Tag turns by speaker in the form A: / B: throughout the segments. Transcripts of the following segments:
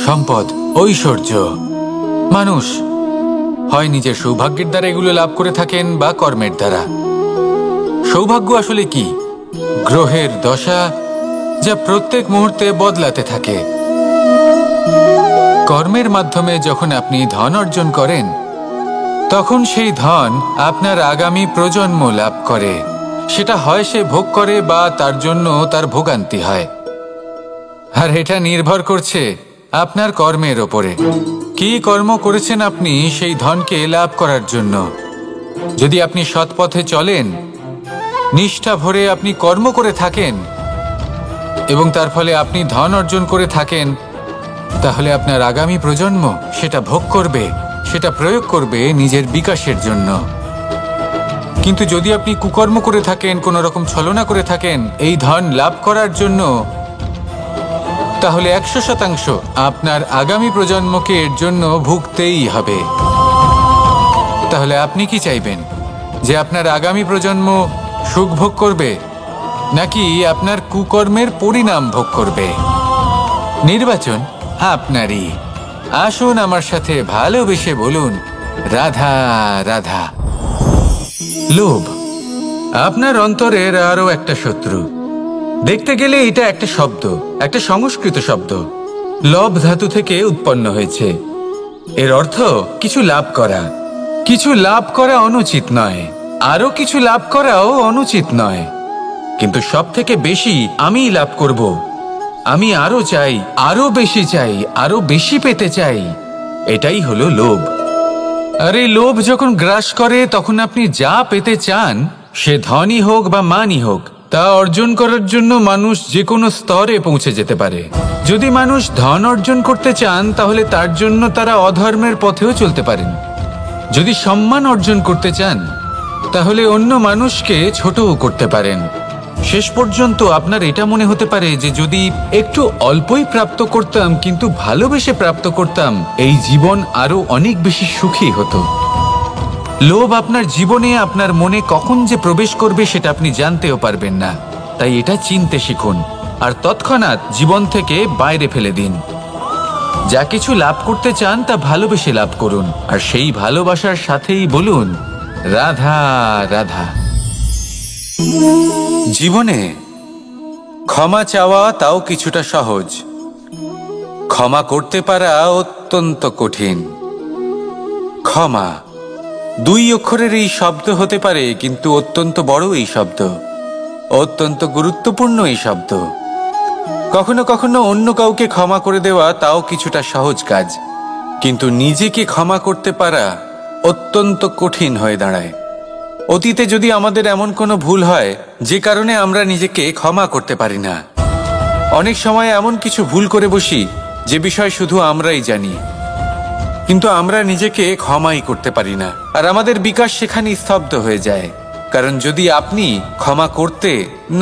A: সম্পদ, ঐশ্বর্য। মানুষ হয় নিজের সৌভাগ্যের দ্বারা এগুলো লাভ করে থাকেন বা কর্মের দ্বারা। সৌভাগ্য আসলে কি? গ্রহের দশা, যা প্রত্যেক মুহূর্তে বদলাতে থাকে। কর্মের মাধ্যমে যখন আপনি ধন অর্জন করেন, তখন সেই ধন আপনার আগামী প্রজন্ম লাভ করে। সেটা হয় সে ভোগ করে বা তার জন্য তার ভোগান্তি হয়। আর এটা নির্ভর করছে আপনার কর্মের ওপরে। কি কর্ম করেছেন আপনি সেই ধনকে লাভ করার জন্য। যদি আপনি সৎ পথে চলেন, নিষ্ঠা ভরে আপনি কর্ম করে থাকেন এবং তার ফলে আপনি ধন অর্জন করে থাকেন, তাহলে আপনার আগামী প্রজন্ম সেটা ভোগ করবে, সেটা প্রয়োগ করবে নিজের বিকাশের জন্য। কিন্তু যদি আপনি কুকর্ম করে থাকেন, কোনো রকম ছলনা করে থাকেন এই ধন লাভ করার জন্য, তাহলে 100% আপনার আগামী প্রজন্মকে এর জন্য ভুগতেই হবে। তাহলে আপনি কি চাইবেন? যে আপনার আগামী প্রজন্ম সুখ ভোগ করবে, নাকি আপনার কুকর্মের পরিণাম ভোগ করবে? নির্বাচন আপনারই। আসুন আমার সাথে ভালোবেসে বলুন, রাধা রাধা। লোভ আপনার অন্তরের আরো একটা শত্রু। দেখতে গেলে এটা একটা শব্দ, একটা সংস্কৃত শব্দ। লব ধাতু থেকে উৎপন্ন হয়েছে। এর অর্থ কিছু লাভ করা। কিছু লাভ করা অনুচিত নয়, আরো কিছু লাভ করাও অনুচিত নয়, কিন্তু সব থেকে বেশি আমি লাভ করব, আমি আরো চাই, আরো বেশি চাই, আরো বেশি পেতে চাই, এটাই হলো লোভ। আর এই লোভ যখন গ্রাস করে, তখন আপনি যা পেতে চান, সে ধনই হোক বা মানই হোক, তা অর্জন করার জন্য মানুষ যে কোনো স্তরে পৌঁছে যেতে পারে। যদি মানুষ ধন অর্জন করতে চান, তাহলে তার জন্য তারা অধর্মের পথেও চলতে পারেন। যদি সম্মান অর্জন করতে চান, তাহলে অন্য মানুষকে ছোটও করতে পারেন। শেষ পর্যন্ত আপনার এটা মনে হতে পারে যে যদি একটু অল্পই প্রাপ্ত করতাম, কিন্তু ভালোবেসে প্রাপ্ত করতাম, এই জীবন আরো অনেক বেশি সুখী হতো। লোভ আপনার জীবনে, আপনার মনে কখন যে প্রবেশ করবে সেটা আপনি জানতেও পারবেন না। তাই এটা চিনতে শিখুন আর তৎক্ষণাৎ জীবন থেকে বাইরে ফেলে দিন। যা কিছু লাভ করতে চান তা ভালোবেসে লাভ করুন, আর সেই ভালোবাসার সাথেই বলুন, রাধা রাধা। জীবনে ক্ষমা চাওয়া তাও কিছুটা সহজ, ক্ষমা করতে পারা অত্যন্ত কঠিন। ক্ষমা 2 অক্ষরের এই শব্দ হতে পারে, কিন্তু অত্যন্ত বড় এই শব্দ, অত্যন্ত গুরুত্বপূর্ণ এই শব্দ। কখনো কখনো অন্য কাউকে ক্ষমা করে দেওয়া তাও কিছুটা সহজ কাজ, কিন্তু নিজেকে ক্ষমা করতে পারা অত্যন্ত কঠিন হয়ে দাঁড়ায়। অতীতে যদি আমাদের এমন কোনো ভুল হয় যে কারণে আমরা নিজেকে ক্ষমা করতে পারি না, অনেক সময় এমন কিছু ভুল করে বসি যে বিষয় শুধু আমরাই জানি, কিন্তু আমরা নিজেকে ক্ষমাই করতে পারি না, আর আমাদের বিকাশ সেখানে স্তব্ধ হয়ে যায়। কারণ যদি আপনি ক্ষমা করতে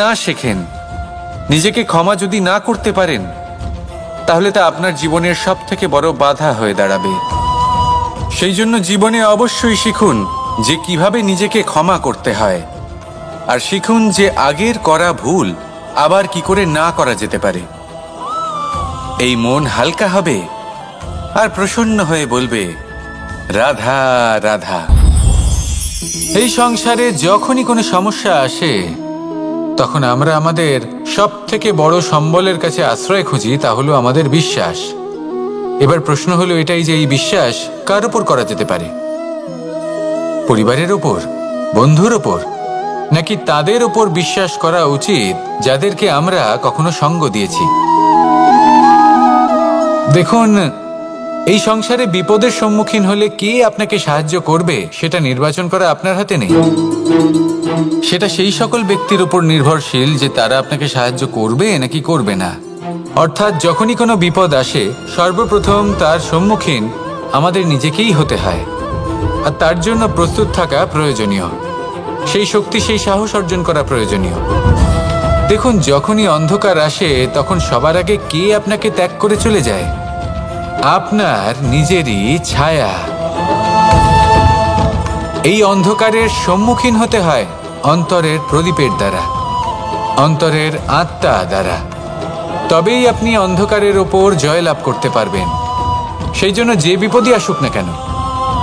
A: না শেখেন, নিজেকে ক্ষমা যদি না করতে পারেন, তাহলে তা আপনার জীবনের সব থেকে বড় বাধা হয়ে দাঁড়াবে। সেই জন্য জীবনে অবশ্যই শিখুন যে কিভাবে নিজেকে ক্ষমা করতে হয়, আর শিখুন যে আগের করা ভুল আবার কি করে না করা যেতে পারে। এই মন হালকা হবে আর প্রসন্ন হয়ে বলবে, রাধা রাধা। এই সংসারে যখনই কোনো সমস্যা আসে, তখন আমরা আমাদের সব থেকে বড় সম্বলের কাছে আশ্রয় খুঁজি, তা হলো আমাদের বিশ্বাস। এবার প্রশ্ন হলো এটাই যে এই বিশ্বাস কার উপর করা যেতে পারে? পরিবারের উপর, বন্ধুর উপর, নাকি তাদের উপর বিশ্বাস করা উচিত যাদেরকে আমরা কখনো সঙ্গ দিয়েছি? দেখুন, এই সংসারে বিপদের সম্মুখীন হলে কে আপনাকে সাহায্য করবে সেটা নির্বাচন করা আপনার হাতে নেই। সেটা সেই সকল ব্যক্তির উপর নির্ভরশীল যে তারা আপনাকে সাহায্য করবে নাকি করবে না। অর্থাৎ যখনই কোনো বিপদ আসে, সর্বপ্রথম তার সম্মুখীন আমাদের নিজেকেই হতে হয়, আর তার জন্য প্রস্তুত থাকা প্রয়োজনীয়। সেই শক্তি, সেই সাহস অর্জন করা প্রয়োজনীয়। দেখুন, যখনই অন্ধকার আসে, তখন সবার আগে কে আপনাকে ত্যাগ করে চলে যায়? আপনার নিজেরই ছায়া। এই অন্ধকারের সম্মুখীন হতে হয় অন্তরের প্রদীপের দ্বারা, অন্তরের আত্মা দ্বারা। তবেই আপনি অন্ধকারের ওপর জয়লাভ করতে পারবেন। সেই জন্য যে বিপদই আসুক না কেন,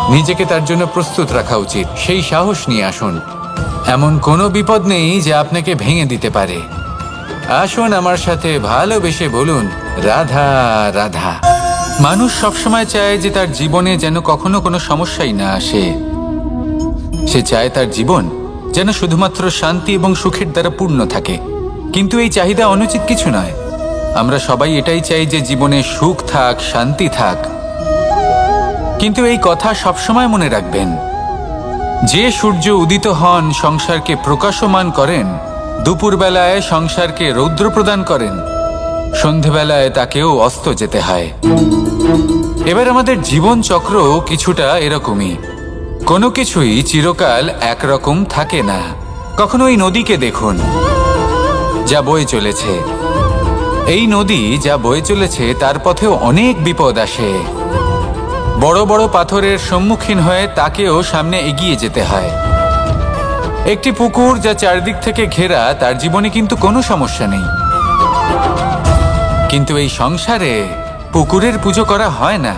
A: নিজেকে তার জন্য প্রস্তুত রাখা উচিত। সেই সাহস নিয়ে আসুন। এমন কোনো বিপদ নেই যে আপনাকে ভেঙে দিতে পারে। আসুন আমার সাথে ভালোবেসে বলুন, রাধা রাধা। মানুষ সবসময় চায় যে তার জীবনে যেন কখনো কোনো সমস্যাই না আসে। সে চায় তার জীবন যেন শুধুমাত্র শান্তি এবং সুখের দ্বারা পূর্ণ থাকে। কিন্তু এই চাহিদা অনুচিত কিছু নয়। আমরা সবাই এটাই চাই যে জীবনে সুখ থাক, শান্তি থাক। কিন্তু এই কথা সবসময় মনে রাখবেন, যে সূর্য উদিত হন সংসারকে প্রকাশমান করেন, দুপুরবেলায় সংসারকে রৌদ্র প্রদান করেন, সন্ধেবেলায় তাকেও অস্ত যেতে হয়। এবার আমাদের জীবন চক্র কিছুটা এরকমই। কোনো কিছুই চিরকাল একরকম থাকে না। কখনো এই নদীকে দেখুন, যা বয়ে চলেছে। এই নদী যা বয়ে চলেছে তার পথেও অনেক বিপদ আসে। বড় বড় পাথরের সম্মুখীন হয়ে তাকেও সামনে এগিয়ে যেতে হয়। একটি পুকুর যা চারদিক থেকে ঘেরা, তার জীবনে কিন্তু কোনো সমস্যা নেই। কিন্তু এই সংসারে পুকুরের পুজো করা হয় না,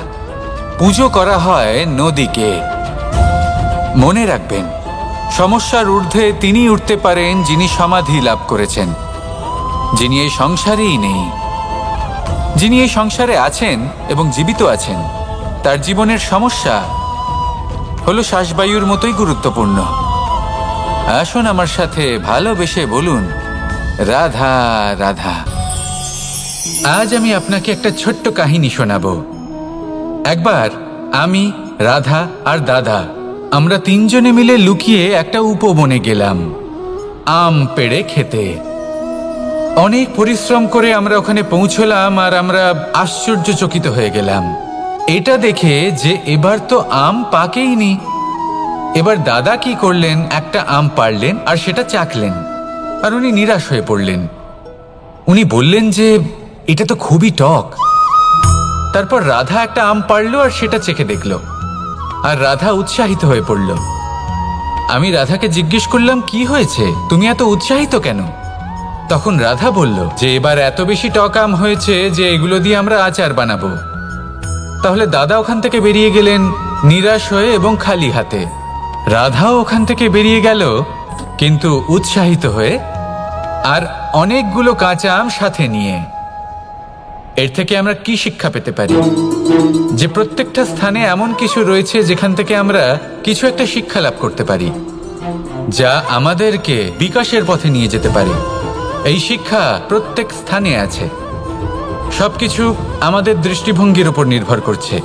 A: পুজো করা হয় নদীকে। মনে রাখবেন, সমস্যার ঊর্ধ্বে তিনি উঠতে পারেন যিনি সমাধি লাভ করেছেন, যিনি এই সংসারেই নেই। যিনি এই সংসারে আছেন এবং জীবিত আছেন, তার জীবনের সমস্যা হলো শ্বাসবায়ুর মতোই গুরুত্বপূর্ণ। আসুন আমার সাথে ভালোবেসে বলুন, রাধা রাধা। আজ আমি আপনাকে একটা ছোট্ট কাহিনী শোনাবো। একবার আমি, রাধা আর দাদা, আমরা তিনজনে মিলে লুকিয়ে একটা উপবনে গেলাম আম পেড়ে খেতে। অনেক পরিশ্রম করে আমরা ওখানে পৌঁছলাম আর আমরা আশ্চর্যচকিত হয়ে গেলাম এটা দেখে যে এবার তো আম পাকেইনি। এবার দাদা কি করলেন, একটা আম পাড়লেন আর সেটা চাখলেন, আর উনি নিরাশ হয়ে পড়লেন। উনি বললেন যে এটা তো খুবই টক। তারপর রাধা একটা আম পাড়লো আর সেটা চেখে দেখলো, আর রাধা উৎসাহিত হয়ে পড়ল। আমি রাধাকে জিজ্ঞেস করলাম, কি হয়েছে, তুমি এত উৎসাহিত কেন? তখন রাধা বলল যে এবার এত বেশি টক আম হয়েছে যে এগুলো দিয়ে আমরা আচার বানাবো। তাহলে দাদা ওখান থেকে বেরিয়ে গেলেন নিরাশ হয়ে এবং খালি হাতে। রাধাও ওখান থেকে বেরিয়ে গেল কিন্তু উৎসাহিত হয়ে, আর অনেকগুলো কাঁচা আম সাথে নিয়ে। এর থেকে আমরা কি শিক্ষা পেতে পারি? যে প্রত্যেকটা স্থানে এমন কিছু রয়েছে যেখান থেকে আমরা কিছু একটা শিক্ষা লাভ করতে পারি, যা আমাদেরকে বিকাশের পথে নিয়ে যেতে পারে। এই শিক্ষা প্রত্যেক স্থানে আছে। সবকিছু আমাদের দৃষ্টিভঙ্গির উপর নির্ভর করছে।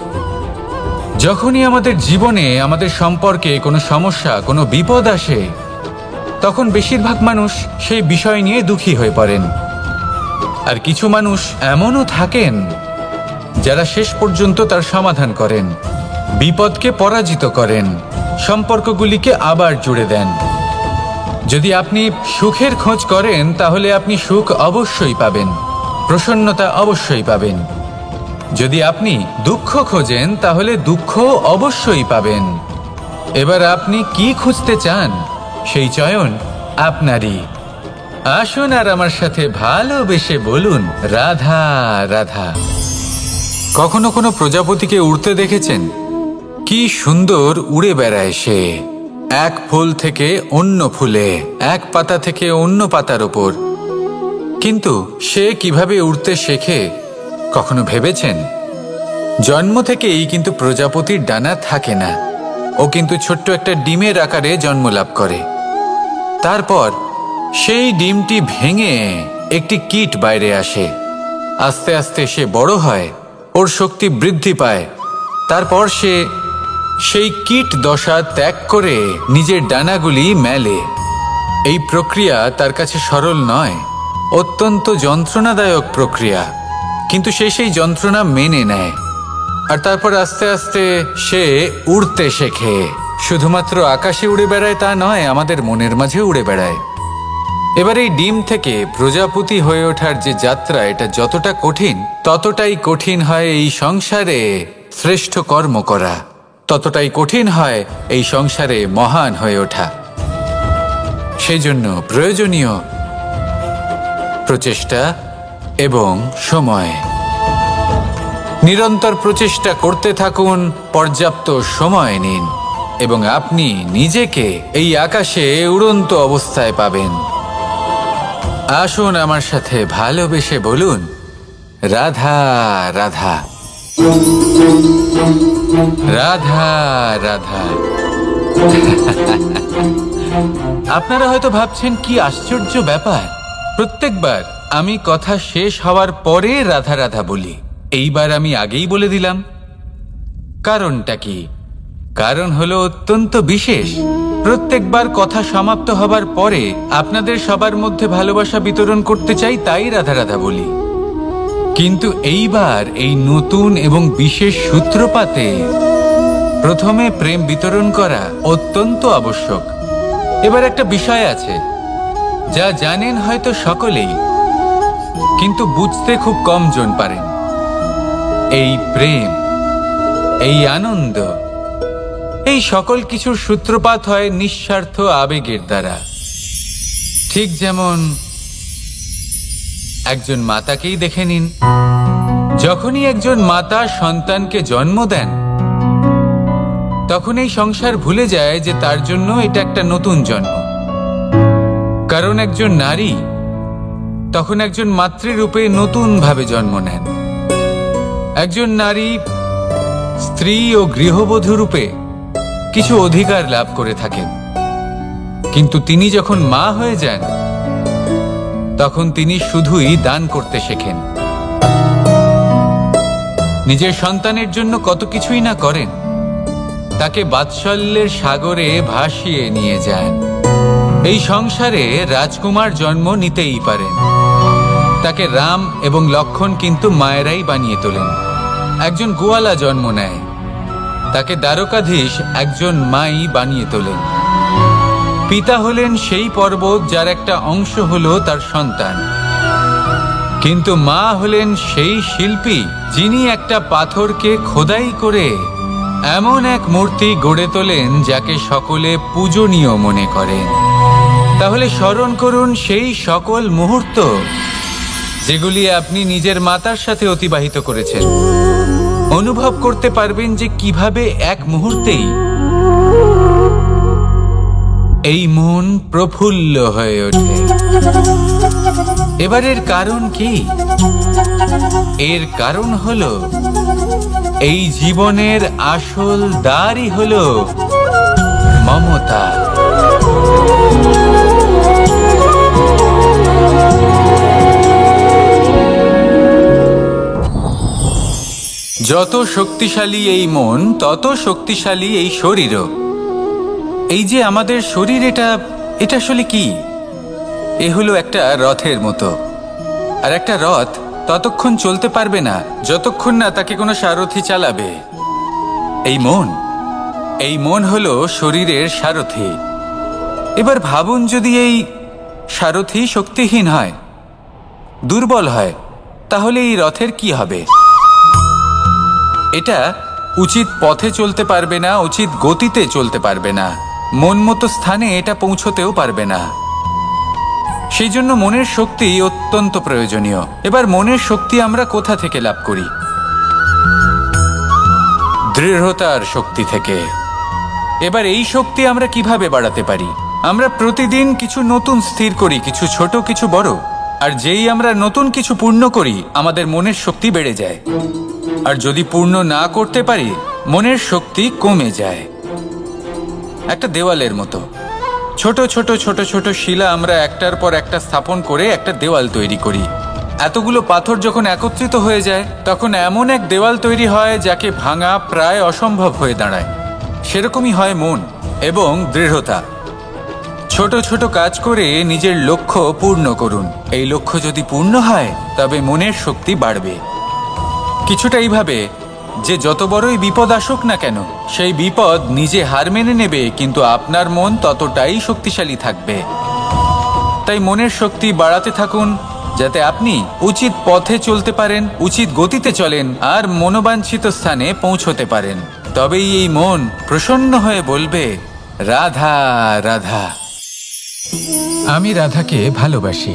A: যখনই আমাদের জীবনে, আমাদের সম্পর্কে কোনো সমস্যা, কোনো বিপদ আসে, তখন বেশিরভাগ মানুষ সেই বিষয় নিয়ে দুঃখী হয়ে পড়েন। আর কিছু মানুষ এমনও থাকেন যারা শেষ পর্যন্ত তার সমাধান করেন, বিপদকে পরাজিত করেন, সম্পর্কগুলিকে আবার জুড়ে দেন। যদি আপনি সুখের খোঁজ করেন তাহলে আপনি সুখ অবশ্যই পাবেন, প্রসন্নতা অবশ্যই পাবেন। যদি আপনি দুঃখ খোঁজেন তাহলে দুঃখ অবশ্যই পাবেন। এবার আপনি কি খুঁজতে চান, সেই চয়ন আপনারই। আসুন আর আমার সাথে ভালোবেসে বলুন, রাধা রাধা। কখনো কোনো প্রজাপতিকে উড়তে দেখেছেন? কি সুন্দর উড়ে বেড়ায় সে, এক ফুল থেকে অন্য ফুলে, এক পাতা থেকে অন্য পাতার ওপর। কিন্তু সে কিভাবে উড়তে শেখে কখনো ভেবেছেন? জন্ম থেকেই কিন্তু প্রজাপতির ডানা থাকে না। ও কিন্তু ছোট্ট একটা ডিমের আকারে জন্ম লাভ করে। তারপর সেই ডিমটি ভেঙে একটি কীট বাইরে আসে। আস্তে আস্তে সে বড় হয়, ওর শক্তি বৃদ্ধি পায়। তারপর সে সেই কীট দশা ত্যাগ করে নিজের ডানাগুলি মেলে। এই প্রক্রিয়া তার কাছে সরল নয়, অত্যন্ত যন্ত্রণাদায়ক প্রক্রিয়া, কিন্তু সে সেই যন্ত্রণা মেনে নেয়। আর তারপর আস্তে আস্তে সে উড়তে শেখে। শুধুমাত্র আকাশে উড়ে বেড়ায় তা নয়, আমাদের মনের মাঝে উড়ে বেড়ায়। এবার এই ডিম থেকে প্রজাপতি হয়ে ওঠার যে যাত্রা, এটা যতটা কঠিন, ততটাই কঠিন হয় এই সংসারে শ্রেষ্ঠ কর্ম করা, ততটাই কঠিন হয় এই সংসারে মহান হয়ে ওঠা। সেই জন্য প্রয়োজনীয় প্রচেষ্টা, এবং সময়। নিরন্তর প্রচেষ্টা করতে থাকুন, পর্যাপ্ত সময় নিন এবং আপনি নিজেকে এই আকাশে উড়ন্ত অবস্থায় পাবেন। আসুন আমার সাথে ভালোবেসে বলুন, রাধা রাধা, রাধা রাধা। আপনারা হয়তো ভাবছেন কি আশ্চর্য ব্যাপার, প্রত্যেকবার আমি কথা শেষ হওয়ার পরে রাধা রাধা বলি। এইবার আমি আগেই বলে দিলাম। কারণটা কি? কারণ হলো অত্যন্ত বিশেষ। প্রত্যেকবার কথা সমাপ্ত হবার পরে আপনাদের সবার মধ্যে ভালোবাসা বিতরণ করতে চাই, তাই রাধা রাধা বলি। কিন্তু এইবার এই নতুন এবং বিশেষ সূত্রপাতে প্রথমে প্রেম বিতরণ করা অত্যন্ত আবশ্যক। এবার একটা বিষয় আছে যা জানেন হয়তো সকলেই, কিন্তু বুঝতে খুব কম জন পারেন। এই প্রেম, এই আনন্দ, এই সকল কিছুর সূত্রপাত হয় নিঃস্বার্থ আবেগের দ্বারা। ঠিক যেমন একজন মাতাকেই দেখে নিন। যখনই একজন মাতা সন্তানকে জন্ম দেন, তখন এই সংসার ভুলে যায় যে তার জন্য এটা একটা নতুন জন্ম। কারণ একজন নারী তখন একজন মাতৃরূপে নতুন ভাবে জন্ম নেন। একজন নারী স্ত্রী ও গৃহবধূ রূপে কিছু অধিকার লাভ করে থাকেন, কিন্তু তিনি যখন মা হয়ে যান তখন তিনি শুধুই দান করতে শেখেন। নিজের সন্তানের জন্য কত কিছুই না করেন, তাকে বাৎসল্যের সাগরে ভাসিয়ে নিয়ে যান। এই সংসারে রাজকুমার জন্ম নিতেই পারেন, তাকে রাম এবং লক্ষ্মণ কিন্তু মায়েরাই বানিয়ে তোলেন। একজন গোয়ালা জন্ম নেয়, তাকে দ্বারকাধীশ একজন মাই বানিয়ে তোলেন। পিতা হলেন সেই পর্বত যার একটা অংশ হলো তার সন্তান, কিন্তু মা হলেন সেই শিল্পী যিনি একটা পাথরকে খোদাই করে এমন এক মূর্তি গড়ে তোলেন যাকে সকলে পূজনীয় মনে করেন। তাহলে স্মরণ করুন সেই সকল মুহূর্ত যেগুলি আপনি নিজের মাতার সাথে অতিবাহিত করেছেন। অনুভব করতে পারবেন যে কিভাবে এক মুহূর্তেই এই মন প্রফুল্ল হয়ে ওঠে। এবারের কারণ কি? এর কারণ হলো এই জীবনের আসল দ্বারই হলো মমতা। যত শক্তিশালী এই মন, তত শক্তিশালী এই শরীরও। এই যে আমাদের শরীর, এটা আসলে কি? এ হলো একটা রথের মতো। আর একটা রথ ততক্ষণ চলতে পারবে না যতক্ষণ না তাকে কোনো সারথি চালাবে। এই মন হলো শরীরের সারথি। এবার ভাবুন, যদি এই সারথি শক্তিহীন হয়, দুর্বল হয়, তাহলে এই রথের কি হবে? এটা উচিত পথে চলতে পারবে না, উচিত গতিতে চলতে পারবে না, মন মতো স্থানে এটা পৌঁছতেও পারবে না। সেই জন্য মনের শক্তি অত্যন্ত প্রয়োজনীয়। এবার মনের শক্তি আমরা কোথা থেকে লাভ করি? দৃঢ়তার শক্তি থেকে। এবার এই শক্তি আমরা কিভাবে বাড়াতে পারি? আমরা প্রতিদিন কিছু নতুন স্থির করি, কিছু ছোট কিছু বড়। আর যেই আমরা নতুন কিছু পূর্ণ করি, আমাদের মনের শক্তি বেড়ে যায়। আর যদি পূর্ণ না করতে পারি, মনের শক্তি কমে যায়। একটা দেওয়ালের মতো ছোট ছোট ছোট ছোট শিলা আমরা একটার পর একটা স্থাপন করে একটা দেওয়াল তৈরি করি। এতগুলো পাথর যখন একত্রিত হয়ে যায়, তখন এমন এক দেওয়াল তৈরি হয় যাকে ভাঙা প্রায় অসম্ভব হয়ে দাঁড়ায়। সেরকমই হয় মন এবং দৃঢ়তা। ছোট ছোট কাজ করে নিজের লক্ষ্য পূর্ণ করুন। এই লক্ষ্য যদি পূর্ণ হয়, তবে মনের শক্তি বাড়বে। কিছুটা এইভাবে যে যত বড়ই বিপদ আসুক না কেন, সেই বিপদ নিজে হার মেনে নেবে, কিন্তু আপনার মন ততটাই শক্তিশালী থাকবে। তাই মনের শক্তি বাড়াতে থাকুন, যাতে আপনি উচিত পথে চলতে পারেন, উচিত গতিতে চলেন আর মনোবাঞ্ছিত স্থানে পৌঁছতে পারেন। তবেই এই মন প্রসন্ন হয়ে বলবে, রাধা রাধা। আমি রাধাকে ভালোবাসি।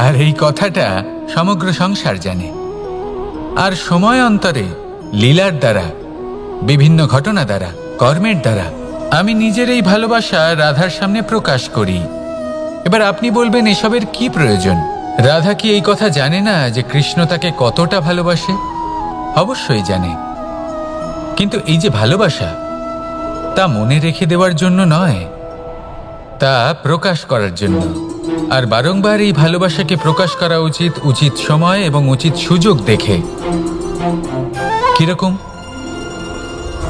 A: আর এই কথাটা সমগ্র সংসার জানে। আর সময় অন্তরে লীলার দ্বারা, বিভিন্ন ঘটনা দ্বারা, কর্মের দ্বারা আমি নিজের এই ভালোবাসা রাধার সামনে প্রকাশ করি। এবার আপনি বলবেন, এসবের কি প্রয়োজন? রাধা কি এই কথা জানে না যে কৃষ্ণ তাকে কতটা ভালোবাসে? অবশ্যই জানে, কিন্তু এই যে ভালোবাসা, তা মনে রেখে দেওয়ার জন্য নয়, তা প্রকাশ করার জন্য। আর বারংবার এই ভালোবাসাকে প্রকাশ করা উচিত, উচিত সময় এবং উচিত সুযোগ দেখে। কিরকম?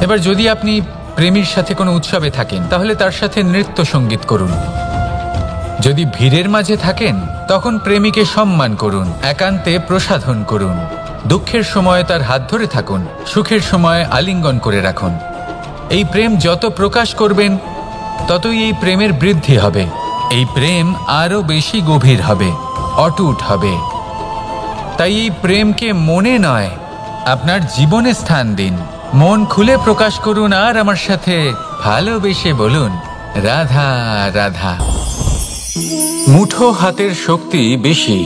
A: এবার যদি আপনি প্রেমীর সাথে কোনো উৎসবে থাকেন, তাহলে তার সাথে নৃত্য সঙ্গীত করুন। যদি ভিড়ের মাঝে থাকেন, তখন প্রেমীকে সম্মান করুন, একান্তে প্রসাধন করুন। দুঃখের সময় তার হাত ধরে থাকুন, সুখের সময় আলিঙ্গন করে রাখুন। এই প্রেম যত প্রকাশ করবেন, ততই এই প্রেমের বৃদ্ধি হবে। এই প্রেম আরো বেশি গভীর হবে, অটুট হবে। তাই এই প্রেমকে মনে নয়, আপনার জীবনে স্থান দিন। মন খুলে প্রকাশ করুন আর আমার সাথে ভালোবেসে বলুন, রাধা রাধা। মুঠো হাতের শক্তি বেশি,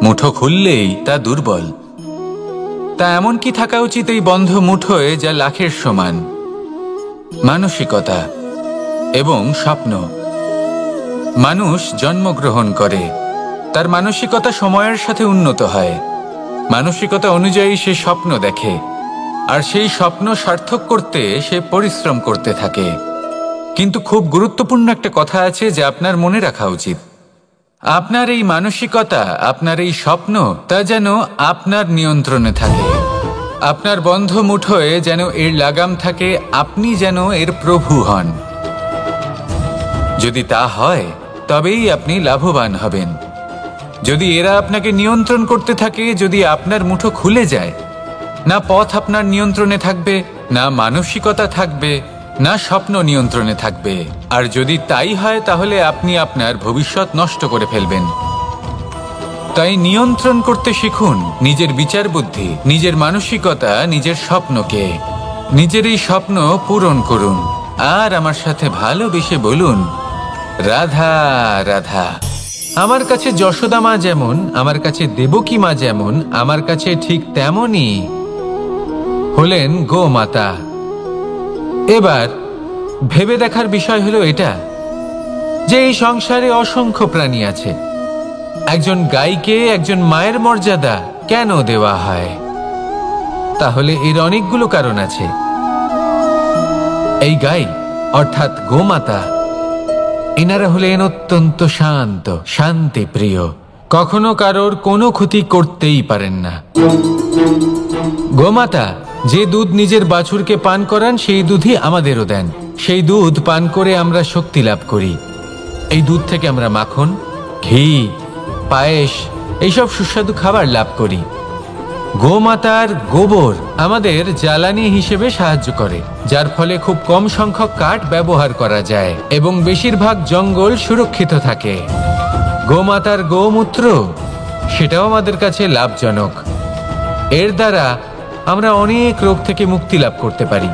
A: মুঠো খুললেই তা দুর্বল। তা এমন কি থাকা উচিত এই বন্ধ মুঠোয় যা লাখের সমান? মানসিকতা এবং স্বপ্ন। মানুষ জন্মগ্রহণ করে, তার মানসিকতা সময়ের সাথে উন্নত হয়। মানসিকতা অনুযায়ী সে স্বপ্ন দেখে, আর সেই স্বপ্ন সার্থক করতে সে পরিশ্রম করতে থাকে। কিন্তু খুব গুরুত্বপূর্ণ একটা কথা আছে যা আপনার মনে রাখা উচিত। আপনার এই মানসিকতা, আপনার এই স্বপ্ন, তা যেন আপনার নিয়ন্ত্রণে থাকে। আপনার বন্ধ মুঠোয় যেন এর লাগাম থাকে, আপনি যেন এর প্রভু হন। যদি তা হয়, তবেই আপনি লাভবান হবেন। যদি এরা আপনাকে নিয়ন্ত্রণ করতে থাকে, যদি আপনার মুঠো খুলে যায়, না পথ আপনার নিয়ন্ত্রণে থাকবে, না মানসিকতা থাকবে, না স্বপ্ন নিয়ন্ত্রণে থাকবে। আর যদি তাই হয়, তাহলে আপনি আপনার ভবিষ্যৎ নষ্ট করে ফেলবেন। তাই নিয়ন্ত্রণ করতে শিখুন নিজের বিচার বুদ্ধি, নিজের মানসিকতা, নিজের স্বপ্নকে। নিজের এই স্বপ্ন পূরণ করুন আর আমার সাথে ভালোবেসে বলুন, রাধা রাধা। আমার কাছে যশোদা মা যেমন, আমার কাছে দেবকী মা যেমন, আমার কাছে ঠিক তেমনই হলেন গোমাতা। এবার ভেবে দেখার বিষয় হলো এটা যে এই সংসারে অসংখ্য প্রাণী আছে। একজন গাইকে একজন মায়ের মর্যাদা কেন দেওয়া হয়? তাহলে এর অনেকগুলো কারণ আছে। এই গাই অর্থাৎ গোমাতা, এনারা হলেন অত্যন্ত শান্ত, শান্তি প্রিয়, কখনো কারোর কোনো ক্ষতি করতেই পারেন না। গোমাতা যে দুধ নিজের বাছুরকে পান করান, সেই দুধই আমাদেরও দেন। সেই দুধ পান করে আমরা শক্তি লাভ করি। এই দুধ থেকে আমরা মাখন, ঘি, পায়েস, এইসব সুস্বাদু খাবার লাভ করি। গোমাতার গোবর আমাদের জ্বালানি হিসেবে সাহায্য করে, যার ফলে খুব কম সংখ্যক কাঠ ব্যবহার করা যায় এবং বেশিরভাগ জঙ্গল সুরক্ষিত থাকে। গোমাতার গোমূত্র, সেটাও আমাদের কাছে লাভজনক। এর দ্বারা আমরা অনেক রোগ থেকে মুক্তি লাভ করতে পারি।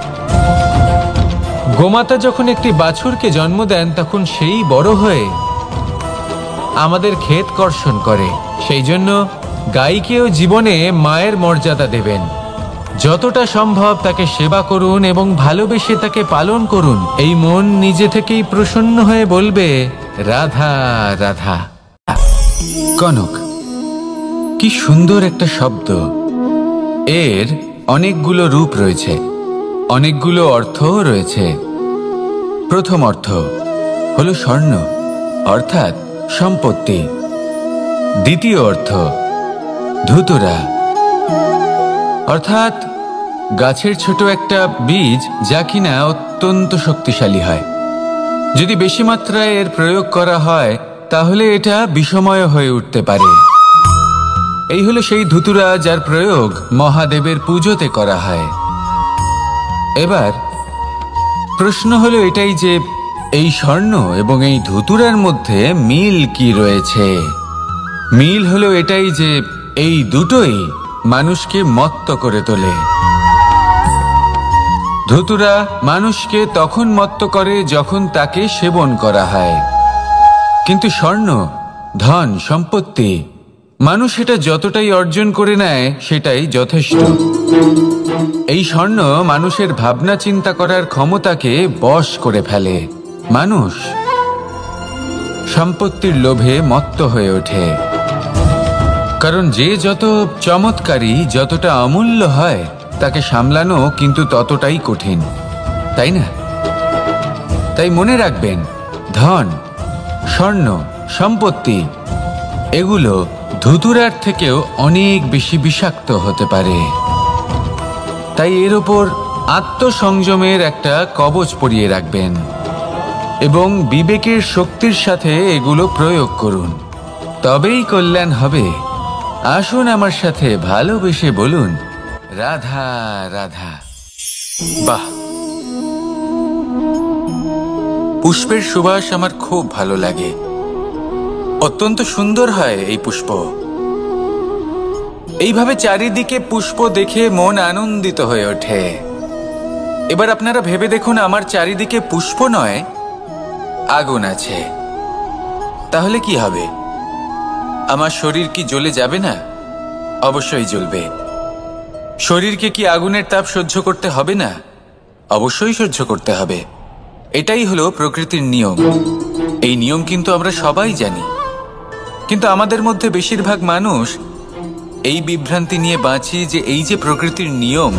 A: গোমাতা যখন একটি বাছুরকে জন্ম দেন, তখন সেই বড় হয়ে আমাদের ক্ষেত কর্ষণ করে। সেই জন্য গাইকেও জীবনে মায়ের মর্যাদা দেবেন। যতটা সম্ভব তাকে সেবা করুন এবং ভালোবেসে তাকে পালন করুন। এই মন নিজে থেকেই প্রসন্ন হয়ে বলবে, রাধা রাধা। কনক, কি সুন্দর একটা শব্দ। এর অনেকগুলো রূপ রয়েছে, অনেকগুলো অর্থও রয়েছে। প্রথম অর্থ হলো স্বর্ণ, অর্থাৎ সম্পত্তি। দ্বিতীয় অর্থ ধুতুরা, অর্থাৎ গাছের ছোট একটা বীজ, যা কিনা অত্যন্ত শক্তিশালী হয়। যদি বেশি মাত্রায় এর প্রয়োগ করা হয়, তাহলে এটা বিষময় হয়ে উঠতে পারে। এই হলো সেই ধুতুরা যার প্রয়োগ মহাদেবের পুজোতে করা হয়। এবার প্রশ্ন হলো এটাই যে এই স্বর্ণ এবং এই ধুতুরার মধ্যে মিল কি রয়েছে? মিল হলো এটাই যে এই দুটোই মানুষকে মত্ত করে তোলে। ধুতুরা মানুষকে তখন মত্ত করে যখন তাকে সেবন করা হয়, কিন্তু স্বর্ণ, ধন, সম্পত্তি মানুষ এটা যতটাই অর্জন করে নেয় সেটাই যথেষ্ট। এই স্বর্ণ মানুষের ভাবনা চিন্তা করার ক্ষমতাকে বশ করে ফেলে। মানুষ সম্পত্তির লোভে মত্ত হয়ে ওঠে, কারণ যে যত চমৎকারী, যতটা অমূল্য হয়, তাকে সামলানো কিন্তু ততটাই কঠিন, তাই না? তাই মনে রাখবেন, ধন, স্বর্ণ, সম্পত্তি এগুলো ধুতুরার থেকেও অনেক বেশি বিষাক্ত হতে পারে। তাই এর ওপর আত্মসংযমের একটা কবচ পরিয়ে রাখবেন এবং বিবেকের শক্তির সাথে এগুলো প্রয়োগ করুন, তবেই কল্যাণ হবে। আসুন আমার সাথে ভালোবেসে বলুন, রাধা রাধা। বাহ, পুষ্পের সুবাস আমার খুব ভালো লাগে। অত্যন্ত সুন্দর হয় এই পুষ্প। এইভাবে চারিদিকে পুষ্প দেখে মন আনন্দিত হয়ে ওঠে। এবার আপনারা ভেবে দেখুন, আমার চারিদিকে পুষ্প নয়, আগুন আছে। তাহলে কি হবে? আমার শরীর কি জ্বলে যাবে না? অবশ্যই জ্বলবে। শরীরকে কি আগুনের তাপ সহ্য করতে হবে না? অবশ্যই সহ্য করতে হবে। এটাই হলো প্রকৃতির নিয়ম। এই নিয়ম কিন্তু আমরা সবাই জানি, কিন্তু আমাদের মধ্যে বেশিরভাগ মানুষ এই বিভ্রান্তি নিয়ে বাঁচি যে এই যে প্রকৃতির নিয়ম,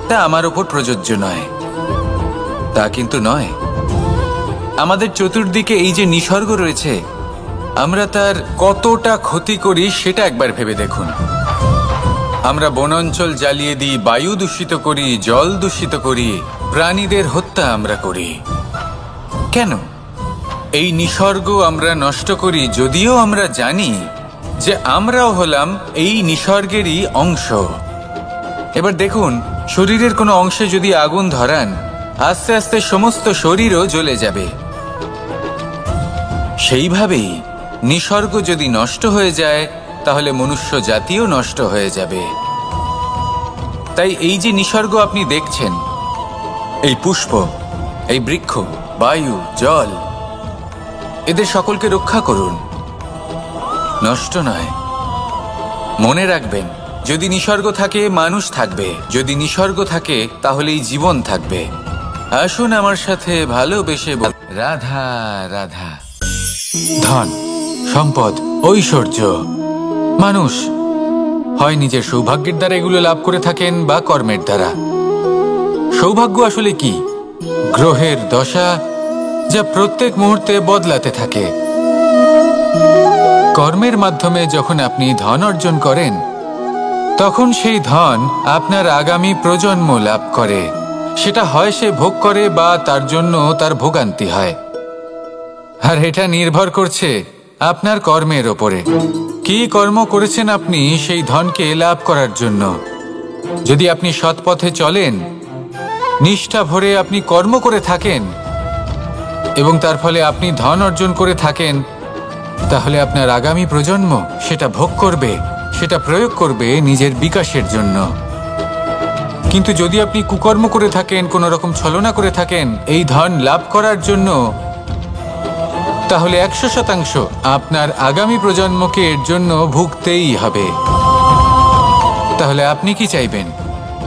A: তা আমার ওপর প্রযোজ্য নয়। তা কিন্তু নয়। আমাদের চতুর্দিকে এই যে নিসর্গ রয়েছে, আমরা তার কতটা ক্ষতি করি সেটা একবার ভেবে দেখুন। আমরা বনাঞ্চল জ্বালিয়ে দিই, বায়ু দূষিত করি, জল দূষিত করি, প্রাণীদের হত্যা আমরা করি। কেন? এই নিসর্গ আমরা নষ্ট করি, যদিও আমরা জানি যে আমরাও হলাম এই নিসর্গেরই অংশ। এবার দেখুন, শরীরের কোনো অংশে যদি আগুন ধরান, আস্তে আস্তে সমস্ত শরীরও জ্বলে যাবে। সেইভাবেই নিসর্গ যদি নষ্ট হয়ে যায়, তাহলে মনুষ্য জাতিও নষ্ট হয়ে যাবে। তাই এই যে নিসর্গ আপনি দেখছেন, এই পুষ্প, এই বৃক্ষ, বায়ু, জল, এদের সকলকে রক্ষা করুন, নষ্ট নয়। মনে রাখবেন, যদি নিসর্গ থাকে মানুষ থাকবে, যদি নিসর্গ থাকে তাহলেই জীবন থাকবে। আসুন আমার সাথে ভালোবেসে রাধা রাধা। ধন, সম্পদ, ঐশ্বর্য, মানুষ হয় নিজের সৌভাগ্যের দ্বারা এগুলো লাভ করে থাকেন বা কর্মের দ্বারা। সৌভাগ্য আসলে কি? গ্রহের দশা, যা প্রত্যেক মুহূর্তে বদলাতে থাকে। কর্মের মাধ্যমে যখন আপনি ধন অর্জন করেন, তখন সেই ধন আপনার আগামী প্রজন্ম লাভ করে। সেটা হয় সে ভোগ করে বা তার জন্য তার ভোগান্তি হয়। আর এটা নির্ভর করছে আপনার কর্মের ওপরে। কি কর্ম করেছেন আপনি সেই ধনকে লাভ করার জন্য? যদি আপনি সৎ পথে চলেন, নিষ্ঠা ভরে আপনি কর্ম করে থাকেন এবং তার ফলে আপনি ধন অর্জন করে থাকেন, তাহলে আপনার আগামী প্রজন্ম সেটা ভোগ করবে, সেটা প্রয়োগ করবে নিজের বিকাশের জন্য। কিন্তু যদি আপনি কুকর্ম করে থাকেন, কোনো রকম ছলনা করে থাকেন এই ধন লাভ করার জন্য, তাহলে 100% আপনার আগামী প্রজন্মকে এর জন্য ভুগতেই হবে। তাহলে আপনি কি চাইবেন?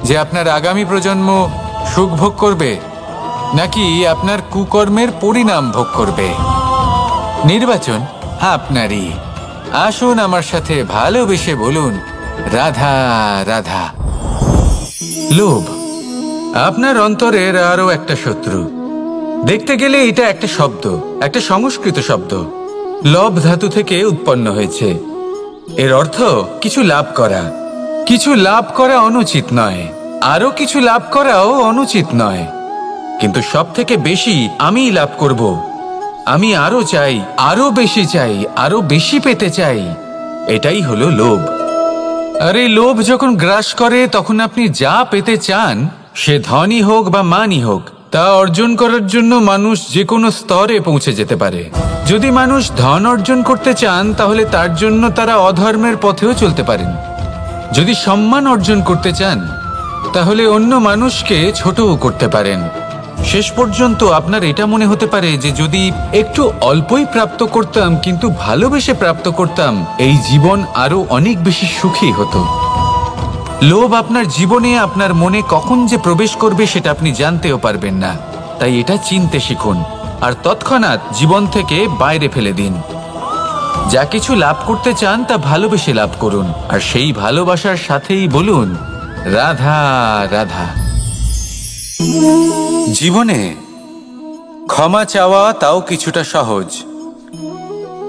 A: যে আপনার আগামী প্রজন্ম সুখ ভোগ করবে, নাকি আপনার কুকর্মের পরিণাম ভোগ করবে? নির্বাচন আপনারই। আসুন আমার সাথে ভালোবেসে বলুন, রাধা রাধা। লোভ আপনার অন্তরের আরো একটা শত্রু। দেখতে গেলে এটা একটা শব্দ, একটা সংস্কৃত শব্দ, লব ধাতু থেকে উৎপন্ন হয়েছে। এর অর্থ কিছু লাভ করা। কিছু লাভ করা অনুচিত নয়, আরো কিছু লাভ করাও অনুচিত নয়, কিন্তু সব থেকে বেশি আমিই লাভ করব, আমি আরো চাই, আরো বেশি চাই, আরো বেশি পেতে চাই, এটাই হলো লোভ। আর এই লোভ যখন গ্রাস করে, তখন আপনি যা পেতে চান, সে ধনই হোক বা মানই হোক, তা অর্জন করার জন্য মানুষ যে কোনো স্তরে পৌঁছে যেতে পারে। যদি মানুষ ধন অর্জন করতে চান, তাহলে তার জন্য তারা অধর্মের পথেও চলতে পারেন। যদি সম্মান অর্জন করতে চান, তাহলে অন্য মানুষকে ছোটও করতে পারেন। শেষ পর্যন্ত আপনার এটা মনে হতে পারে যে যদি একটু অল্পই প্রাপ্ত করতাম, কিন্তু ভালোবেসে প্রাপ্ত করতাম, এই জীবন আরো অনেক বেশি সুখী হতো। লোভ আপনার জীবনে, আপনার মনে কখন যে প্রবেশ করবে সেটা আপনি জানতেও পারবেন না। তাই এটা চিনতে শিখুন আর তৎক্ষণাৎ জীবন থেকে বাইরে ফেলে দিন। যা কিছু লাভ করতে চান তা ভালোবেসে লাভ করুন, আর সেই ভালোবাসার সাথেই বলুন রাধা রাধা। জীবনে ক্ষমা চাওয়া তাও কিছুটা সহজ,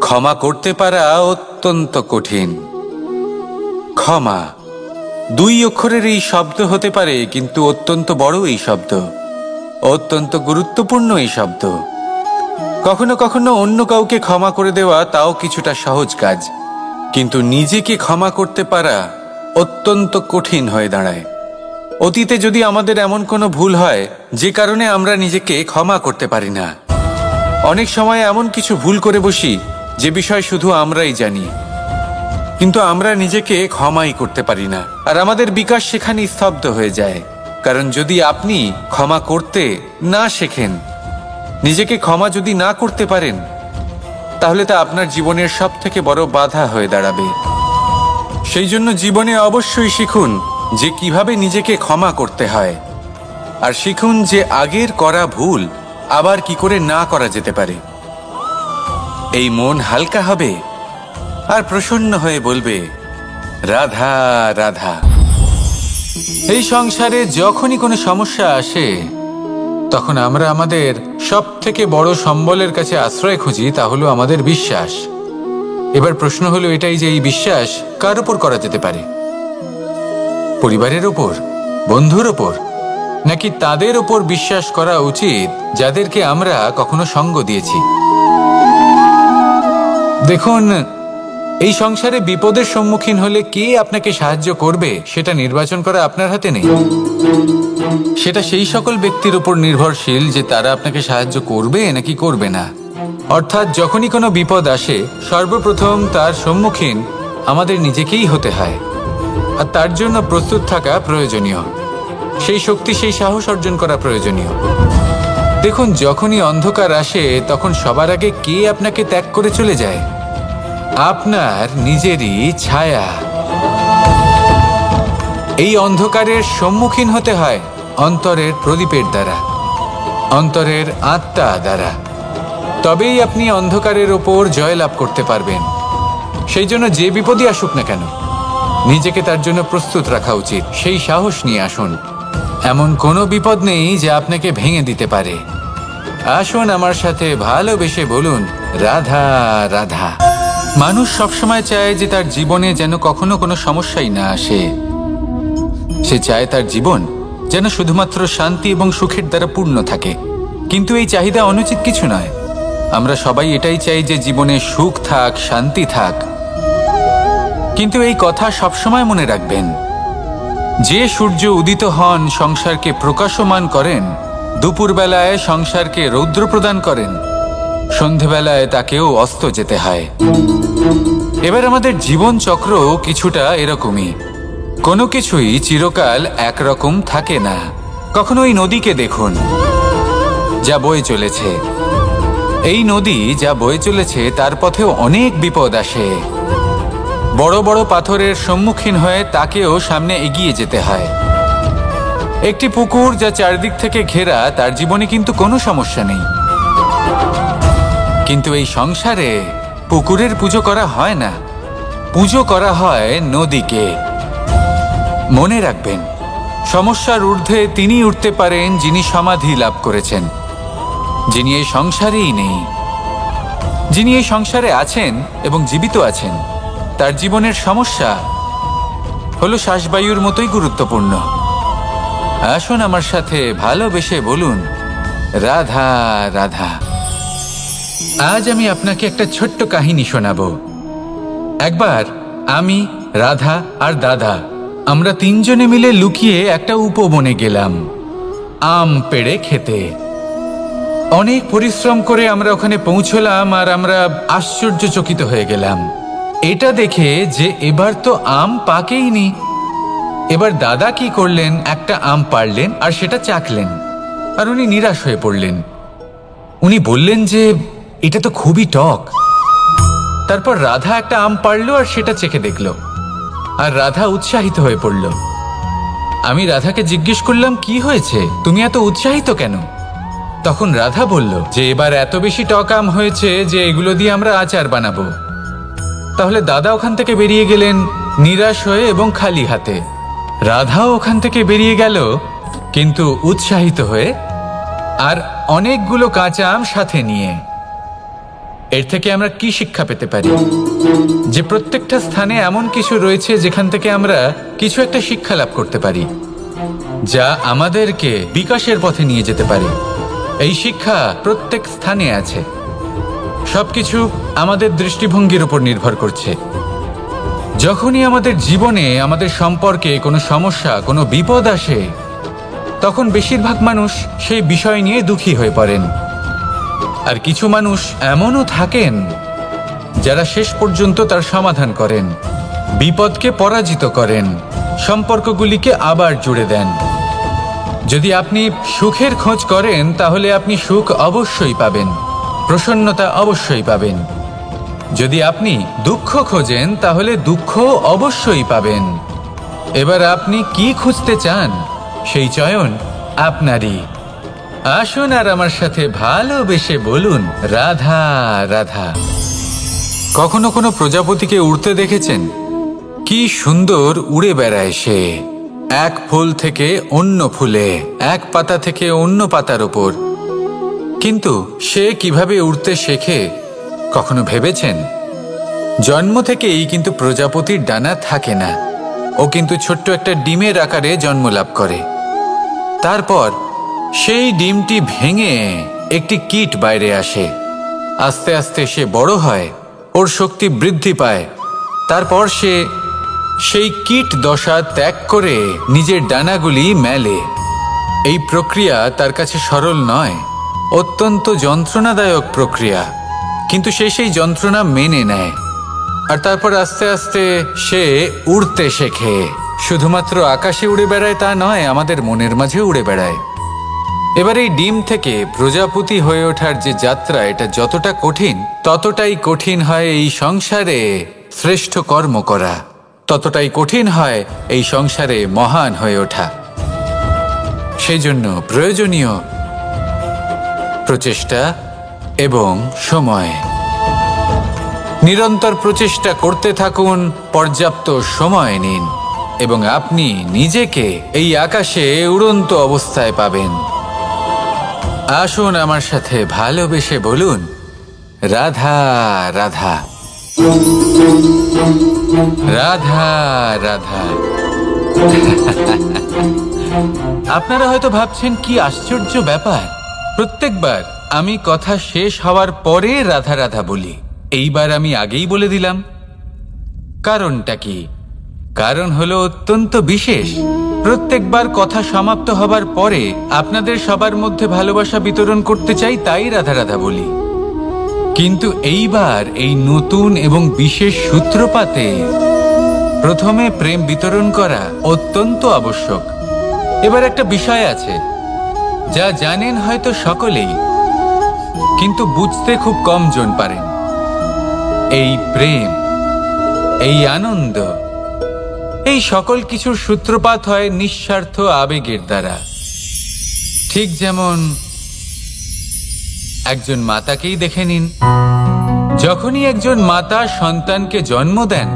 A: ক্ষমা করতে পারা অত্যন্ত কঠিন। ক্ষমা 2 অক্ষরের এই শব্দ হতে পারে, কিন্তু অত্যন্ত বড় এই শব্দ, অত্যন্ত গুরুত্বপূর্ণ এই শব্দ। কখনো কখনো অন্য কাউকে ক্ষমা করে দেওয়া তাও কিছুটা সহজ কাজ, কিন্তু নিজেকে ক্ষমা করতে পারা অত্যন্ত কঠিন হয়ে দাঁড়ায়। অতীতে যদি আমাদের এমন কোনো ভুল হয় যে কারণে আমরা নিজেকে ক্ষমা করতে পারি না, অনেক সময় এমন কিছু ভুল করে বসি যে বিষয় শুধু আমরাই জানি, কিন্তু আমরা নিজেকে ক্ষমাই করতে পারি না, আর আমাদের বিকাশ সেখানে স্তব্ধ হয়ে যায়। কারণ যদি আপনি ক্ষমা করতে না শেখেন, নিজেকে ক্ষমা যদি না করতে পারেন, তাহলে তা আপনার জীবনের সবথেকে বড় বাধা হয়ে দাঁড়াবে। সেই জন্য জীবনে অবশ্যই শিখুন যে কিভাবে নিজেকে ক্ষমা করতে হয়, আর শিখুন যে আগের করা ভুল আবার কি করে না করা যেতে পারে। এই মন হালকা হবে আর প্রসন্ন হয়ে বলবে রাধা রাধা। এই সংসারে যখনই কোনো সমস্যা আসে, তখন আমরা আমাদের সব থেকে বড় সম্বলের কাছে আশ্রয় খুঁজি, তা হলো আমাদের বিশ্বাস। এবার প্রশ্ন হলো এটাই যে এই বিশ্বাস কার উপর করা যেতে পারে? পরিবারের ওপর, বন্ধুর ওপর, নাকি তাদের ওপর বিশ্বাস করা উচিত যাদেরকে আমরা কখনো সঙ্গ দিয়েছি? দেখুন, এই সংসারে বিপদের সম্মুখীন হলে কে আপনাকে সাহায্য করবে সেটা নির্বাচন করা আপনার হাতে নেই। সেটা সেই সকল ব্যক্তির উপর নির্ভরশীল যে তারা আপনাকে সাহায্য করবে নাকি করবে না। অর্থাৎ যখনই কোনো বিপদ আসে, সর্বপ্রথম তার সম্মুখীন আমাদের নিজেকেই হতে হয়, আর তার জন্য প্রস্তুত থাকা প্রয়োজনীয়। সেই শক্তি, সেই সাহস অর্জন করা প্রয়োজনীয়। দেখুন, যখনই অন্ধকার আসে তখন সবার আগে কে আপনাকে ত্যাগ করে চলে যায়? আপনার নিজেরই ছায়া। এই অন্ধকারের সম্মুখীন হতে হয় অন্তরের প্রদীপের দ্বারা, অন্তরের আত্মা দ্বারা। তবেই আপনি অন্ধকারের ওপর জয়লাভ করতে পারবেন। সেই জন্য যে বিপদই আসুক না কেন, নিজেকে তার জন্য প্রস্তুত রাখা উচিত। সেই সাহস নিয়ে আসুন। এমন কোনো বিপদ নেই যা আপনাকে ভেঙে দিতে পারে। আসুন আমার সাথে ভালোবেসে বলুন রাধা রাধা। মানুষ সবসময় চায় যে তার জীবনে যেন কখনো কোনো সমস্যাই না আসে। সে চায় তার জীবন যেন শুধুমাত্র শান্তি এবং সুখের দ্বারা পূর্ণ থাকে। কিন্তু এই চাহিদা অনুচিত কিছু নয়। আমরা সবাই এটাই চাই যে জীবনে সুখ থাক, শান্তি থাক। কিন্তু এই কথা সবসময় মনে রাখবেন, যে সূর্য উদিত হন সংসারকে প্রকাশমান করেন, দুপুরবেলায় সংসারকে রৌদ্র প্রদান করেন, সন্ধেবেলায় তাকেও অস্ত যেতে হয়। এবার আমাদের জীবন চক্র কিছুটা এরকমই। কোনো কিছুই চিরকাল একরকম থাকে না। কখনো এই নদীকে দেখুন যা বয়ে চলেছে। এই নদী যা বয়ে চলেছে তার পথেও অনেক বিপদ আসে। বড় বড় পাথরের সম্মুখীন হয়ে তাকেও সামনে এগিয়ে যেতে হয়। একটি পুকুর যা চারদিক থেকে ঘেরা, তার জীবনে কিন্তু কোনো সমস্যা নেই। কিন্তু এই সংসারে পুকুরের পুজো করা হয় না, পুজো করা হয় নদীকে। মনে রাখবেন, সমস্যার ঊর্ধ্বে তিনি উঠতে পারেন যিনি সমাধি লাভ করেছেন, যিনি এই সংসারেই নেই। যিনি এই সংসারে আছেন এবং জীবিত আছেন, তার জীবনের সমস্যা হলো শ্বাসবায়ুর মতোই গুরুত্বপূর্ণ। আসুন আমার সাথে ভালোবেসে বলুন রাধা রাধা। আজ আমি আপনাকে একটা ছোট্ট কাহিনী শোনাবো। একবার আমি, রাধা আর দাদা, আমরা তিনজনে মিলে লুকিয়ে একটা উপবনে গেলাম আম পেড়ে খেতে। অনেক পরিশ্রম করে আমরা ওখানে পৌঁছলাম, আর আমরা আশ্চর্যচকিত হয়ে গেলাম এটা দেখে যে এবার তো আম পাকেইনি। এবার দাদা কি করলেন, একটা আম পাড়লেন আর সেটা চাখলেন। আর উনি নিরাশ হয়ে পড়লেন। উনি বললেন যে এটা তো খুবই টক। তারপর রাধা একটা আম পাড়ল আর সেটা চেখে দেখল, আর রাধা উৎসাহিত হয়ে পড়ল। আমি রাধাকে জিজ্ঞেস করলাম, কি হয়েছে, তুমি এত উৎসাহিত কেন? তখন রাধা বলল যে এবার এত বেশি টক আম হয়েছে যে এগুলো দিয়ে আমরা আচার বানাবো। তাহলে দাদা ওখান থেকে বেরিয়ে গেলেন নিরাশ হয়ে এবং খালি হাতে। রাধাও ওখান থেকে বেরিয়ে গেল কিন্তু উৎসাহিত হয়ে, আর অনেকগুলো কাঁচা আম সাথে নিয়ে। এর থেকে আমরা কি শিক্ষা পেতে পারি? যে প্রত্যেকটা স্থানে এমন কিছু রয়েছে যেখান থেকে আমরা কিছু একটা শিক্ষা লাভ করতে পারি, যা আমাদেরকে বিকাশের পথে নিয়ে যেতে পারে। এই শিক্ষা প্রত্যেক স্থানে আছে। সবকিছু আমাদের দৃষ্টিভঙ্গির উপর নির্ভর করছে। যখনই আমাদের জীবনে আমাদের সম্পর্কে কোনো সমস্যা, কোনো বিপদ আসে, তখন বেশিরভাগ মানুষ সেই বিষয় নিয়ে দুঃখী হয়ে পড়েন। আর কিছু মানুষ এমনও থাকেন যারা শেষ পর্যন্ত তার সমাধান করেন, বিপদকে পরাজিত করেন, সম্পর্কগুলিকে আবার জুড়ে দেন। যদি আপনি সুখের খোঁজ করেন তাহলে আপনি সুখ অবশ্যই পাবেন, প্রসন্নতা অবশ্যই পাবেন। যদি আপনি দুঃখ খোঁজেন তাহলে দুঃখ অবশ্যই পাবেন। এবার আপনি কি খুঁজতে চান সেই চয়ন আপনারই। আসুন আর আমার সাথে ভালোবেসে বলুন, রাধা রাধা। কখনো কোনো প্রজাপতিকে উড়তে দেখেছেন? কি সুন্দর উড়ে বেড়ায় সে, এক ফুল থেকে অন্য ফুলে, এক পাতা থেকে অন্য পাতার ওপর। কিন্তু সে কিভাবে উড়তে শেখে কখনো ভেবেছেন? জন্ম থেকেই কিন্তু প্রজাপতির ডানা থাকে না। ও কিন্তু ছোট্ট একটা ডিমের আকারে জন্ম লাভ করে। তারপর সেই ডিমটি ভেঙে একটি কীট বাইরে আসে। আস্তে আস্তে সে বড় হয়, ওর শক্তি বৃদ্ধি পায়। তারপর সে সেই কীট দশা ত্যাগ করে নিজের ডানাগুলি মেলে। এই প্রক্রিয়া তার কাছে সরল নয়, অত্যন্ত যন্ত্রণাদায়ক প্রক্রিয়া, কিন্তু সে সেই যন্ত্রণা মেনে নেয়। আর তারপর আস্তে আস্তে সে উড়তে শেখে। শুধুমাত্র আকাশে উড়ে বেড়ায় তা নয়, আমাদের মনের মাঝে উড়ে বেড়ায়। এবার এই ডিম থেকে প্রজাপতি হয়ে ওঠার যে যাত্রা, এটা যতটা কঠিন, ততটাই কঠিন হয় এই সংসারে শ্রেষ্ঠ কর্ম করা, ততটাই কঠিন হয় এই সংসারে মহান হয়ে ওঠা। সেই জন্য প্রয়োজনীয় প্রচেষ্টা এবং সময়। নিরন্তর প্রচেষ্টা করতে থাকুন, পর্যাপ্ত সময় নিন, এবং আপনি নিজেকে এই আকাশে উড়ন্ত অবস্থায় পাবেন। আসুন আমার সাথে ভালোবেসে বলুন, রাধা রাধা, রাধা রাধা। আপনারা হয়তো ভাবছেন কি আশ্চর্য ব্যাপার, প্রত্যেকবার আমি কথা শেষ হওয়ার পরে রাধা রাধা বলি। এইবার আমি আগেই বলে দিলাম। কারণটা কি? কারণ হলো অত্যন্ত বিশেষ। প্রত্যেকবার কথা সমাপ্ত হবার পরে আপনাদের সবার মধ্যে ভালোবাসা বিতরণ করতে চাই, তাই রাধা রাধা বলি। কিন্তু এইবার এই নতুন এবং বিশেষ সূত্রপাতে প্রথমে প্রেম বিতরণ করা অত্যন্ত আবশ্যক। এবার একটা বিষয় আছে যা জানেন হয়তো সকলেই, কিন্তু বুঝতে খুব কম জন পারেন। এই প্রেম, এই আনন্দ, এই সকল কিছুর সূত্রপাত হয় নিঃস্বার্থ আবেগের দ্বারা। ঠিক যেমন একজন মাতাকেই দেখে নিন। যখনই একজন মাতা সন্তানকে জন্ম দেন,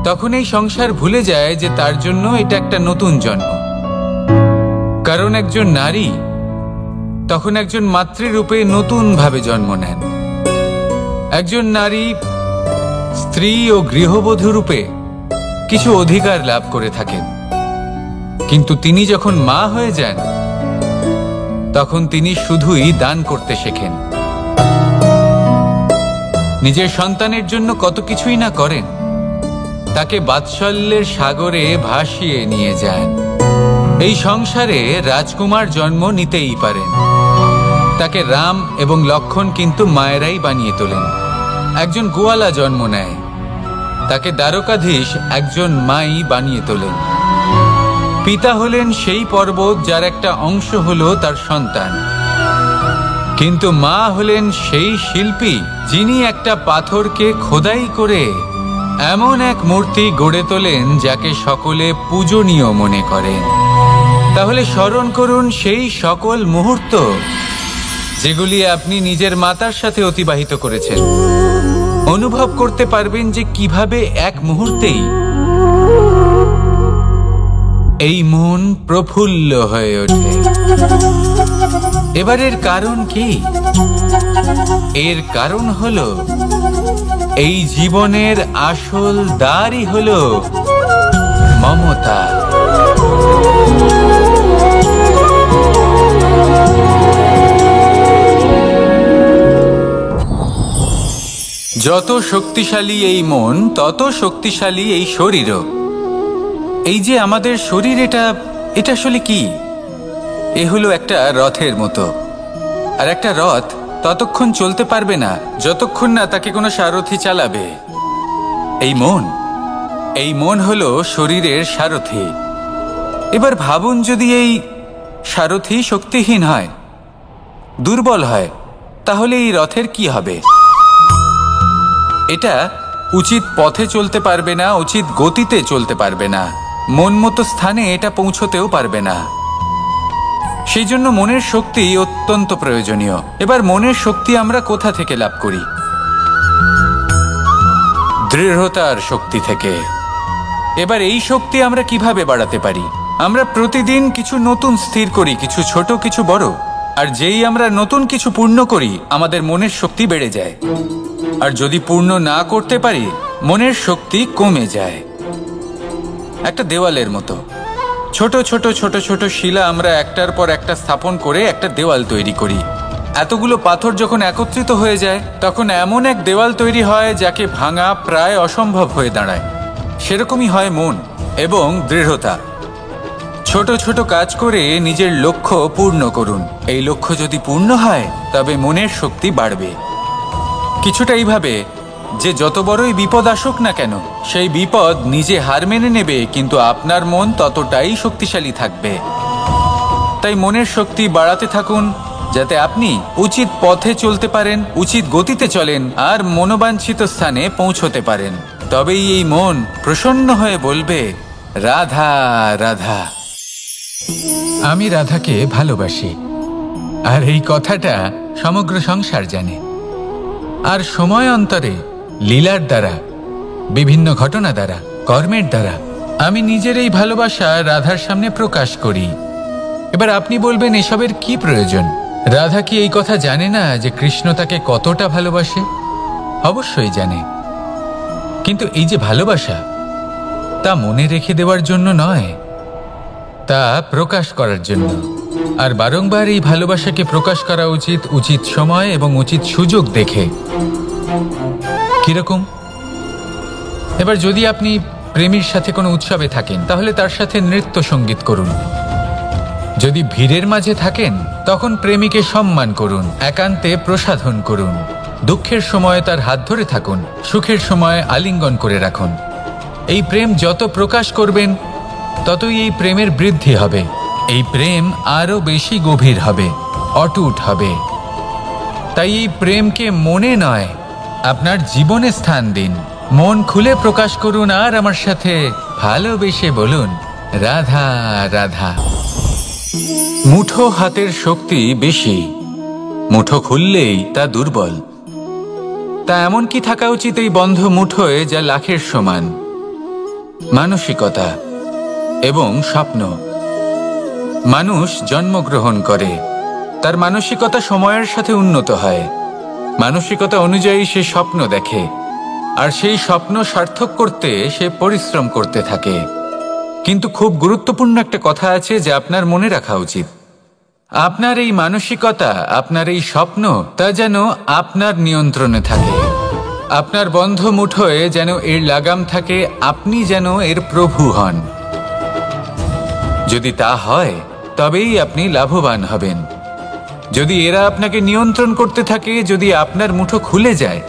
A: তখন এই সংসার ভুলে যায় যে তার জন্য এটা একটা নতুন জন্ম। কারণ একজন নারী তখন একজন মাতৃরূপে নতুনভাবে জন্ম নেন। একজন নারী স্ত্রী ও গৃহবধূ রূপে কিছু অধিকার লাভ করে থাকেন, কিন্তু তিনি যখন মা হয়ে যান তখন তিনি শুধুই দান করতে শেখেন। নিজের সন্তানের জন্য কত কিছুই না করেন, তাকে বাৎসল্যের সাগরে ভাসিয়ে নিয়ে যান। এই সংসারে রাজকুমার জন্ম নিতেই পারেন, তাকে রাম এবং লক্ষণ কিন্তু মায়েরাই বানিয়ে তোলেন। একজন গোয়ালা জন্ম নেয়, তাকে দ্বারকাধীশ একজন মাই বানিয়ে তোলেন। পিতা হলেন সেই পর্বত যার একটা অংশ হলো তার সন্তান, কিন্তু মা হলেন সেই শিল্পী যিনি একটা পাথরকে খোদাই করে এমন এক মূর্তি গড়ে তোলেন যাকে সকলে পূজনীয় মনে করেন। তাহলে স্মরণ করুন সেই সকল মুহূর্ত যেগুলি আপনি নিজের মাতার সাথে অতিবাহিত করেছেন। অনুভব করতে পারবেন যে কিভাবে এক মুহূর্তেই এই মন প্রফুল্ল হয়ে ওঠে। এবারের কারণ কি? এর কারণ হলো এই জীবনের আসল দ্বারই হলো মমতা। যত শক্তিশালী এই মন, তত শক্তিশালী এই শরীরও। এই যে আমাদের শরীর, এটা আসলে কি? এ হলো একটা রথের মতো। আর একটা রথ ততক্ষণ চলতে পারবে না যতক্ষণ না তাকে কোনো সারথি চালাবে। এই মন হলো শরীরের সারথি। এবার ভাবুন, যদি এই সারথি শক্তিহীন হয়, দুর্বল হয়, তাহলে এই রথের কি হবে? এটা উচিত পথে চলতে পারবে না, উচিত গতিতে চলতে পারবে না, মন মতো স্থানে এটা পৌঁছতেও পারবে না। সেই জন্য মনের শক্তি অত্যন্ত প্রয়োজনীয়। এবার মনের শক্তি আমরা কোথা থেকে লাভ করি? দৃঢ়তার শক্তি থেকে। এবার এই শক্তি আমরা কিভাবে বাড়াতে পারি? আমরা প্রতিদিন কিছু নতুন স্থির করি, কিছু ছোট কিছু বড়। আর যেই আমরা নতুন কিছু পূর্ণ করি, আমাদের মনের শক্তি বেড়ে যায়। আর যদি পূর্ণ না করতে পারি, মনের শক্তি কমে যায়। একটা দেওয়ালের মতো ছোট ছোট ছোট ছোট শিলা আমরা একটার পর একটা স্থাপন করে একটা দেওয়াল তৈরি করি। এতগুলো পাথর যখন একত্রিত হয়ে যায়, তখন এমন এক দেওয়াল তৈরি হয় যাকে ভাঙা প্রায় অসম্ভব হয়ে দাঁড়ায়। সেরকমই হয় মন এবং দৃঢ়তা। ছোট ছোট কাজ করে নিজের লক্ষ্য পূর্ণ করুন। এই লক্ষ্য যদি পূর্ণ হয়, তবে মনের শক্তি বাড়বে। কিছুটা এইভাবে যে যত বড়ই বিপদ আসুক না কেন, সেই বিপদ নিজে হার মেনে নেবে, কিন্তু আপনার মন ততটাই শক্তিশালী থাকবে। তাই মনের শক্তি বাড়াতে থাকুন, যাতে আপনি উচিত পথে চলতে পারেন, উচিত গতিতে চলেন আর মনোবাঞ্ছিত স্থানে পৌঁছতে পারেন। তবেই এই মন প্রসন্ন হয়ে বলবে, রাধা রাধা। আমি রাধাকে ভালোবাসি। আর এই কথাটা সমগ্র সংসার জানে। আর সময় অন্তরে লীলার দ্বারা, বিভিন্ন ঘটনা দ্বারা, কর্মের দ্বারা আমি নিজের এই ভালোবাসা রাধার সামনে প্রকাশ করি। এবার আপনি বলবেন, এসবের কি প্রয়োজন? রাধা কি এই কথা জানে না যে কৃষ্ণ তাকে কতটা ভালোবাসে? অবশ্যই জানে। কিন্তু এই যে ভালোবাসা, তা মনে রেখে দেওয়ার জন্য নয়, তা প্রকাশ করার জন্য। আর বারংবার এই ভালোবাসাকে প্রকাশ করা উচিত, উচিত সময় এবং উচিত সুযোগ দেখে। কিরকম? এবার যদি আপনি প্রেমীর সাথে কোনো উৎসবে থাকেন, তাহলে তার সাথে নৃত্য সঙ্গীত করুন। যদি ভিড়ের মাঝে থাকেন, তখন প্রেমীকে সম্মান করুন, একান্তে প্রসাধন করুন। দুঃখের সময় তার হাত ধরে থাকুন, সুখের সময় আলিঙ্গন করে রাখুন। এই প্রেম যত প্রকাশ করবেন, ততই এই প্রেমের বৃদ্ধি হবে। এই প্রেম আরো বেশি গভীর হবে, অটুট হবে। তাই এই প্রেমকে মনে নয়, আপনার জীবনে স্থান দিন। মন খুলে প্রকাশ করুন আর আমার সাথে ভালোবেসে বলুন, রাধা রাধা। মুঠো হাতের শক্তি বেশি, মুঠো খুললেই তা দুর্বল। তা এমন কি থাকা উচিত এই বন্ধ মুঠোয় যা লাখের সমান? মানসিকতা এবং স্বপ্ন। মানুষ জন্মগ্রহণ করে, তার মানসিকতা সময়ের সাথে উন্নত হয়। মানসিকতা অনুযায়ী সে স্বপ্ন দেখে, আর সেই স্বপ্ন সার্থক করতে সে পরিশ্রম করতে থাকে। কিন্তু খুব গুরুত্বপূর্ণ একটা কথা আছে যা আপনার মনে রাখা উচিত। আপনার এই মানসিকতা, আপনার এই স্বপ্ন, তা যেন আপনার নিয়ন্ত্রণে থাকে। আপনার বন্ধ মুঠোয় যেন এর লাগাম থাকে, আপনি যেন এর প্রভু হন। যদি তা হয়, তবেই আপনি লাভবান হবেন। যদি এরা আপনাকে নিয়ন্ত্রণ করতে থাকে, যদি আপনার মুঠো খুলে যায়,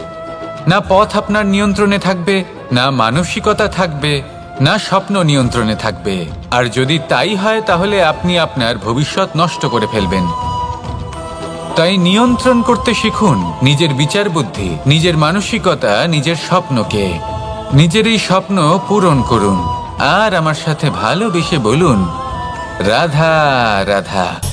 A: না পথ আপনার নিয়ন্ত্রণে থাকবে, না মানসিকতা থাকবে, না স্বপ্ন নিয়ন্ত্রণে থাকবে। আর যদি তাই হয় তাহলে আপনি আপনার ভবিষ্যৎ নষ্ট করে ফেলবেন। তাই নিয়ন্ত্রণ করতে শিখুন নিজের বিচার বুদ্ধি, নিজের মানসিকতা, নিজের স্বপ্নকে। নিজের এই স্বপ্ন পূরণ করুন আর আমার সাথে ভালোবেসে বলুন রাধা রাধা।